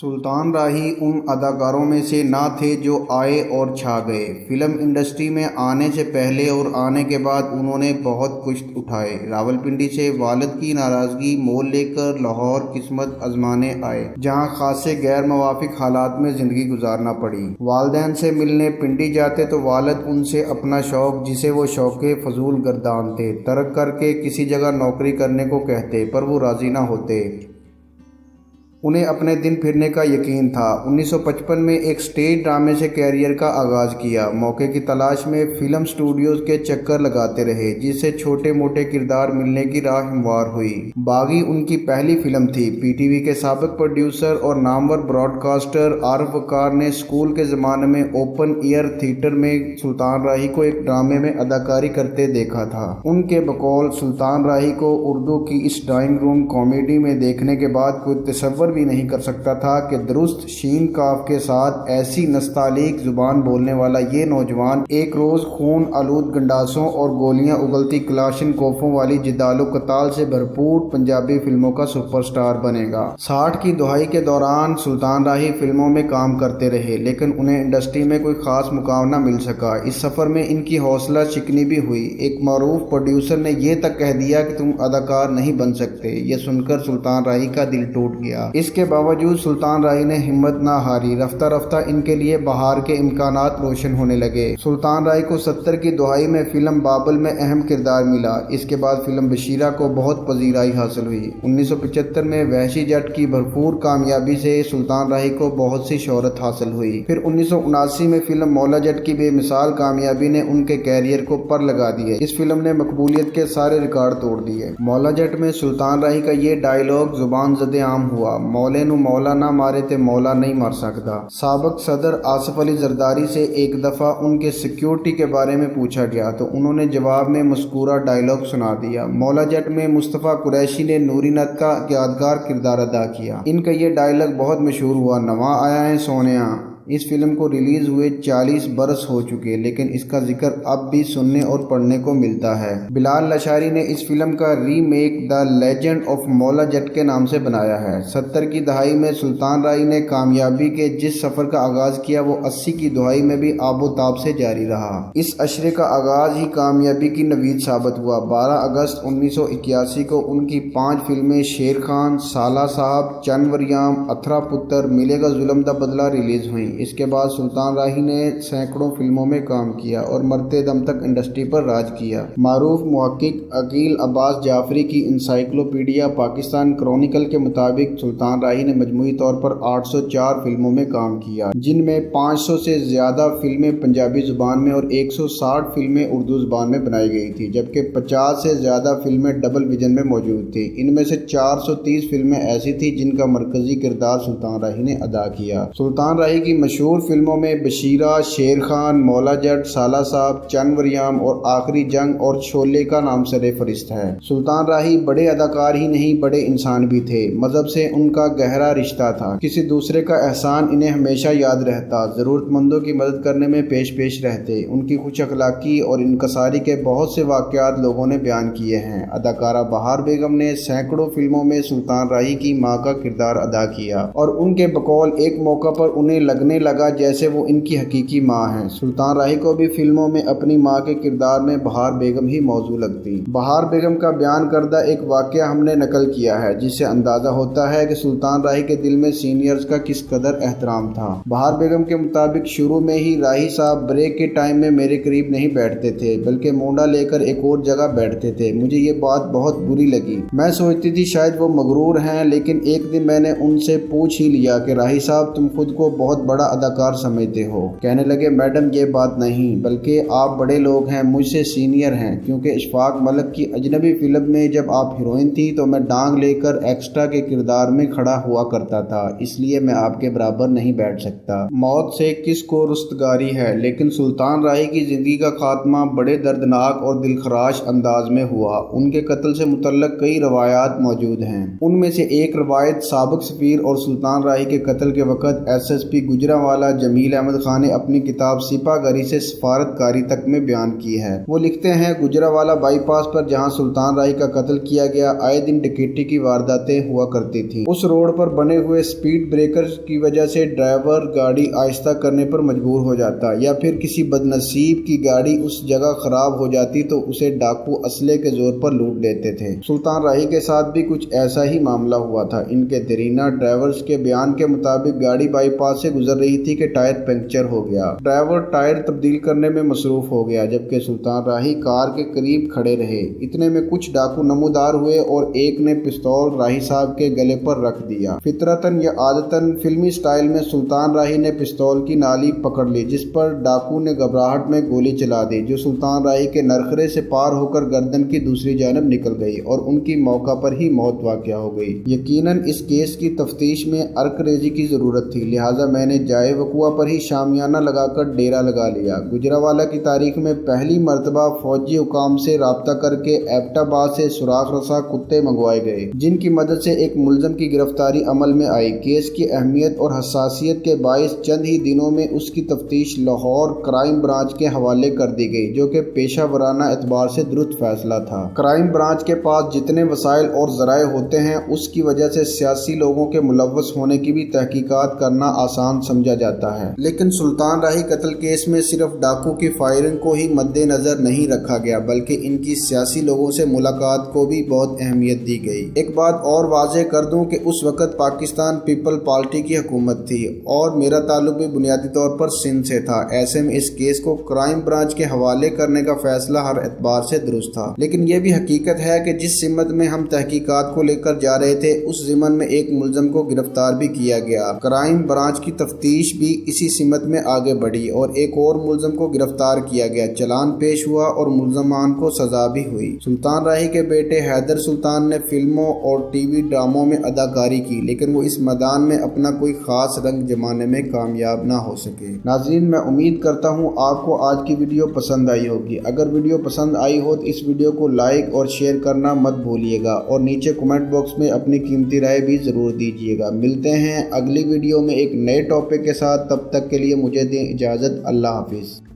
سلطان راہی ان اداکاروں میں سے نہ تھے جو آئے اور چھا گئے۔ فلم انڈسٹری میں آنے سے پہلے اور آنے کے بعد انہوں نے بہت کچھ اٹھائے۔ راولپنڈی سے والد کی ناراضگی مول لے کر لاہور قسمت آزمانے آئے، جہاں خاصے غیر موافق حالات میں زندگی گزارنا پڑی۔ والدین سے ملنے پنڈی جاتے تو والد ان سے اپنا شوق، جسے وہ شوق فضول گردانتے، ترک کر کے کسی جگہ نوکری کرنے کو کہتے، پر وہ راضی نہ ہوتے۔ انہیں اپنے دن پھرنے کا یقین تھا۔ 1955 میں ایک سٹیج ڈرامے سے کیریئر کا آغاز کیا۔ موقع کی تلاش میں فلم سٹوڈیوز کے چکر لگاتے رہے، جس سے چھوٹے موٹے کردار ملنے کی راہ ہموار ہوئی۔ باغی ان کی پہلی فلم تھی۔ پی ٹی وی کے سابق پروڈیوسر اور نامور براڈ کاسٹر عارف وقار نے اسکول کے زمانے میں اوپن ایئر تھیٹر میں سلطان راہی کو ایک ڈرامے میں اداکاری کرتے دیکھا تھا۔ ان کے بقول سلطان راہی کو اردو کی اس ڈرائنگ روم کامیڈی میں دیکھنے کے بعد کوئی تصور بھی نہیں کر سکتا تھا کہ درست شین کاف کے ساتھ ایسی نستعلیق زبان بولنے والا یہ نوجوان ایک روز خون آلود گنڈاسوں اور گولیاں اگلتی کلاشن کوفوں والی جدال و قتال سے بھرپور پنجابی فلموں کا سپر سٹار بنے گا۔ 60 کی دہائی کے دوران سلطان راہی فلموں میں کام کرتے رہے، لیکن انہیں انڈسٹری میں کوئی خاص مقام نہ مل سکا۔ اس سفر میں ان کی حوصلہ شکنی بھی ہوئی۔ ایک معروف پروڈیوسر نے یہ تک کہہ دیا کہ تم اداکار نہیں بن سکتے۔ یہ سن کر سلطان راہی کا دل ٹوٹ گیا۔ اس کے باوجود سلطان راہی نے ہمت نہ ہاری۔ رفتہ رفتہ ان کے لیے باہر کے امکانات روشن ہونے لگے۔ سلطان راہی کو 70 کی دہائی میں فلم بابل میں اہم کردار ملا۔ اس کے بعد فلم بشیرہ کو بہت پذیرائی حاصل ہوئی۔ 1975 میں وحشی جٹ کی بھرپور کامیابی سے سلطان راہی کو بہت سی شہرت حاصل ہوئی۔ پھر 1979 میں فلم مولا جٹ کی بے مثال کامیابی نے ان کے کیریئر کو پر لگا دیا۔ اس فلم نے مقبولیت کے سارے ریکارڈ توڑ دیے۔ مولا جٹ میں سلطان راہی کا یہ ڈائیلاگ زبان زد عام ہوا، مولے نو مولا نہ مارے تے مولا نہیں مار سکتا۔ سابق صدر آصف علی زرداری سے ایک دفعہ ان کے سیکیورٹی کے بارے میں پوچھا گیا تو انہوں نے جواب میں مذکورہ ڈائیلاگ سنا دیا۔ مولا جٹ میں مصطفیٰ قریشی نے نوری نت کا یادگار کردار ادا کیا۔ ان کا یہ ڈائیلاگ بہت مشہور ہوا، نواں آیا ہے سونیاں۔ اس فلم کو ریلیز ہوئے 40 برس ہو چکے، لیکن اس کا ذکر اب بھی سننے اور پڑھنے کو ملتا ہے۔ بلال لاشاری نے اس فلم کا ری میک دی لیجنڈ آف مولا جٹ کے نام سے بنایا ہے۔ 70 کی دہائی میں سلطان راہی نے کامیابی کے جس سفر کا آغاز کیا وہ 80 کی دہائی میں بھی آب و تاب سے جاری رہا۔ اس عشرے کا آغاز ہی کامیابی کی نوید ثابت ہوا۔ 12 اگست 1981 کو ان کی 5 فلمیں شیر خان، سالہ صاحب، چن وریام، اتھرا پتر، ملے گا ظلم دا بدلہ ریلیز ہوئیں۔ اس کے بعد سلطان راہی نے سینکڑوں فلموں میں کام کیا اور مرتے دم تک انڈسٹری پر راج کیا۔ معروف محقق عقیل عباس جعفری کی انسائکلوپیڈیا پاکستان کرونیکل کے مطابق سلطان راہی نے مجموعی طور پر 804 فلموں میں کام کیا، جن میں 500 سے زیادہ فلمیں پنجابی زبان میں اور 160 فلمیں اردو زبان میں بنائی گئی تھی، جبکہ 50 سے زیادہ فلمیں ڈبل ویژن میں موجود تھیں۔ ان میں سے 430 فلمیں ایسی تھیں جن کا مرکزی کردار سلطان راہی نے ادا کیا۔ سلطان راہی کی مشہور فلموں میں بشیرہ، شیر خان، مولا جٹ، سالہ صاحب، چن وریام اور آخری جنگ اور شولے کا نام سر فہرست ہے۔ سلطان راہی بڑے اداکار ہی نہیں، بڑے انسان بھی تھے۔ مذہب سے ان کا گہرا رشتہ تھا۔ کسی دوسرے کا احسان انہیں ہمیشہ یاد رہتا، ضرورت مندوں کی مدد کرنے میں پیش رہتے۔ ان کی خوش اخلاقی اور انکساری کے بہت سے واقعات لوگوں نے بیان کیے ہیں۔ اداکارہ بہار بیگم نے سینکڑوں فلموں میں سلطان راہی کی ماں کا کردار ادا کیا اور ان کے بقول ایک موقع پر انہیں لگنے لگا جیسے وہ ان کی حقیقی ماں ہیں۔ سلطان راہی کو بھی فلموں میں اپنی ماں کے کردار میں بہار بیگم ہی موضوع لگتی۔ بہار بیگم کا بیان کردہ ایک واقعہ ہم نے نقل کیا ہے، جس سے اندازہ ہوتا ہے کہ سلطان راہی کے دل میں سینئرز کا کس قدر احترام تھا۔ بہار بیگم کے مطابق شروع میں ہی راہی صاحب بریک کے ٹائم میں میرے قریب نہیں بیٹھتے تھے، بلکہ مونڈا لے کر ایک اور جگہ بیٹھتے تھے۔ مجھے یہ بات بہت بری لگی۔ میں سوچتی تھی شاید وہ مغرور ہیں، لیکن ایک دن میں نے ان سے پوچھ ہی لیا کہ راہی صاحب تم خود کو بہت بڑا اداکار سمجھتے ہو؟ کہنے لگے میڈم یہ بات نہیں، بلکہ آپ بڑے لوگ ہیں، مجھ سے سینئر ہیں، کیونکہ اشفاق ملک کی اجنبی فلم میں جب آپ ہیروئن تھی تو میں ڈانگ لے کر ایکسٹرا کے کردار میں کھڑا ہوا کرتا تھا، اس لیے میں آپ کے برابر نہیں بیٹھ سکتا۔ موت سے کس کو رستگاری ہے، لیکن سلطان راہی کی زندگی کا خاتمہ بڑے دردناک اور دلخراش انداز میں ہوا۔ ان کے قتل سے متعلق کئی روایات موجود ہیں۔ ان میں سے ایک روایت سابق سفیر اور سلطان راہی کے قتل کے وقت ایس ایس پی گجرا گجرانوالہ جمیل احمد خان نے اپنی کتاب سپاہ گری سے سفارتکاری تک میں بیان کی ہے۔ وہ لکھتے ہیں، گجرانوالہ بائی پاس پر جہاں سلطان راہی کا قتل کیا گیا، آئے دن ڈکیتی کی وارداتیں ہوا کرتی تھیں۔ اس روڈ پر بنے ہوئے سپیڈ بریکرز کی وجہ سے ڈرائیور گاڑی آہستہ کرنے پر مجبور ہو جاتا، یا پھر کسی بد نصیب کی گاڑی اس جگہ خراب ہو جاتی تو اسے ڈاکو اسلحے کے زور پر لوٹ لیتے تھے۔ سلطان راہی کے ساتھ بھی کچھ ایسا ہی معاملہ ہوا تھا۔ ان کے دیرینہ ڈرائیورز کے بیان کے مطابق گاڑی بائی پاس سے گزر رہی تھی کہ ٹائر پنکچر ہو گیا۔ ڈرائیور ٹائر تبدیل کرنے میں مصروف ہو گیا، جبکہ سلطان راہی کار کے قریب کھڑے رہے۔ اتنے میں کچھ ڈاکو نمودار ہوئے اور ایک نے پستول راہی صاحب کے گلے پر رکھ دیا۔ فطرتاً یا عادتاً فلمی سٹائل میں سلطان راہی نے پستول کی نالی پکڑ لی، جس پر ڈاکو نے گھبراہٹ میں گولی چلا دی، جو سلطان راہی کے نرخرے سے پار ہو کر گردن کی دوسری جانب نکل گئی اور ان کی موقع پر ہی موت واقع ہو گئی۔ یقیناً اس کیس کی تفتیش میں عرق ریزی کی ضرورت تھی، لہٰذا میں نے جائے وقوع پر ہی شامیانہ لگا کر ڈیرا لگا لیا۔ گجرانوالہ کی تاریخ میں پہلی مرتبہ فوجی حکام سے رابطہ کر کے ایبٹ آباد سے سوراخ رساں کتے منگوائے گئے، جن کی مدد سے ایک ملزم کی گرفتاری عمل میں آئی۔ کیس کی اہمیت اور حساسیت کے باعث چند ہی دنوں میں اس کی تفتیش لاہور کرائم برانچ کے حوالے کر دی گئی، جو کہ پیشہ ورانہ اعتبار سے درست فیصلہ تھا۔ کرائم برانچ کے پاس جتنے وسائل اور ذرائع ہوتے ہیں، اس کی وجہ سے سیاسی لوگوں کے ملوث ہونے کی بھی تحقیقات کرنا آسان سمجھا جاتا ہے۔ لیکن سلطان راہی قتل کیس میں صرف ڈاکو کی فائرنگ کو ہی مد نظر نہیں رکھا گیا، بلکہ ان کی سیاسی لوگوں سے ملاقات کو بھی بہت اہمیت دی گئی۔ ایک بات اور واضح کر دوں کہ اس وقت پاکستان پیپل پارٹی کی حکومت تھی اور میرا تعلق بھی بنیادی طور پر سندھ سے تھا۔ ایسے میں اس کیس کو کرائم برانچ کے حوالے کرنے کا فیصلہ ہر اعتبار سے درست تھا۔ لیکن یہ بھی حقیقت ہے کہ جس سمت میں ہم تحقیقات کو لے کر جا رہے تھے، اس ضمن میں ایک ملزم کو گرفتار بھی کیا گیا۔ کرائم برانچ کی تفتیش بھی اسی سمت میں آگے بڑھی اور ایک اور ملزم کو گرفتار کیا گیا، چلان پیش ہوا اور ملزمان کو سزا بھی ہوئی۔ سلطان راہی کے بیٹے حیدر سلطان نے فلموں اور ٹی وی ڈراموں میں اداکاری کی، لیکن وہ اس میدان میں اپنا کوئی خاص رنگ جمانے میں کامیاب نہ ہو سکے۔ ناظرین، میں امید کرتا ہوں آپ کو آج کی ویڈیو پسند آئی ہوگی۔ اگر ویڈیو پسند آئی ہو تو اس ویڈیو کو لائک اور شیئر کرنا مت بھولیے گا، اور نیچے کمنٹ باکس میں اپنی قیمتی رائے بھی ضرور دیجیے گا۔ ملتے ہیں اگلی ویڈیو میں ایک نئے ٹاپک کے ساتھ، تب تک کے لیے مجھے دیں اجازت۔ اللہ حافظ۔